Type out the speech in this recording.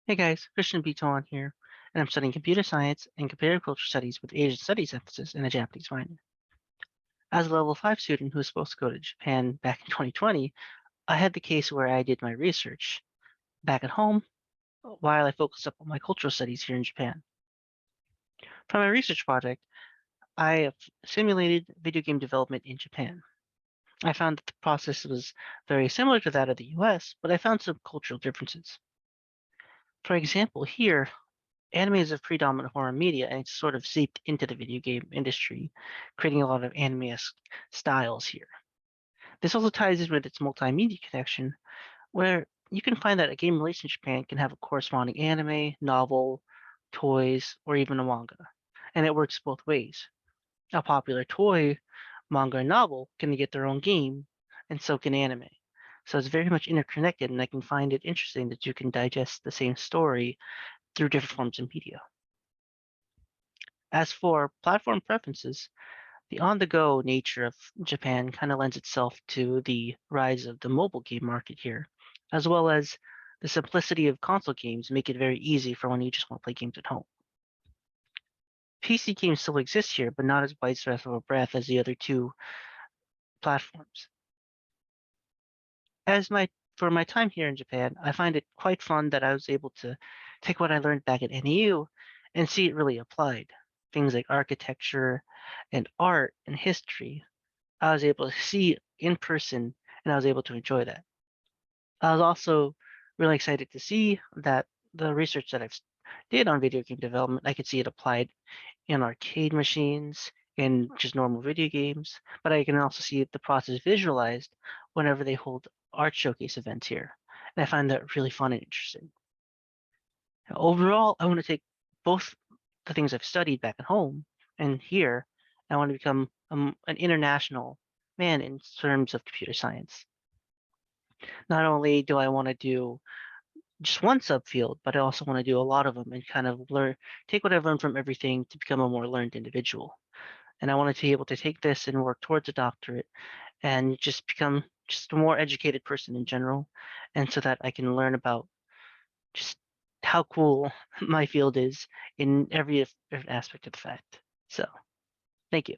Hey guys, Christian Biton here, and I'm studying computer science and comparative culture studies with Asian studies emphasis in a Japanese minor. As a level 5 student who was supposed to go to Japan back in 2020, I had the case where I did my research back at home while I focused up on my cultural studies here in Japan. For my research project, I have simulated video game development in Japan. I found that the process was very similar to that of the US, but I found some cultural differences. For example, here, anime is a predominant horror media and it's sort of seeped into the video game industry, creating a lot of anime-esque styles here. This also ties in with its multimedia connection, where you can find that a game released in Japan can have a corresponding anime, novel, toys, or even a manga. And it works both ways. A popular toy, manga, and novel can get their own game, and so can anime. So it's very much interconnected, and I can find it interesting that you can digest the same story through different forms of media. As for platform preferences, the on-the-go nature of Japan kind of lends itself to the rise of the mobile game market here, as well as the simplicity of console games make it very easy for when you just want to play games at home. PC games still exist here, but not as widespread of a breadth as the other two platforms. As my For my time here in Japan, I find it quite fun that I was able to take what I learned back at NEU and see it really applied. Things like architecture and art and history, I was able to see in person and I was able to enjoy that. I was also really excited to see that the research that did on video game development, I could see it applied in arcade machines, in just normal video games, but I can also see the process visualized whenever they hold art showcase events here. And I find that really fun and interesting. Overall, I want to take both the things I've studied back at home and here, I want to become an international man in terms of computer science. Not only do I want to do just one subfield, but I also want to do a lot of them and kind of take what I've learned from everything to become a more learned individual. And I wanted to be able to take this and work towards a doctorate and just become just a more educated person in general. And so that I can learn about just how cool my field is in every aspect of the fact. So thank you.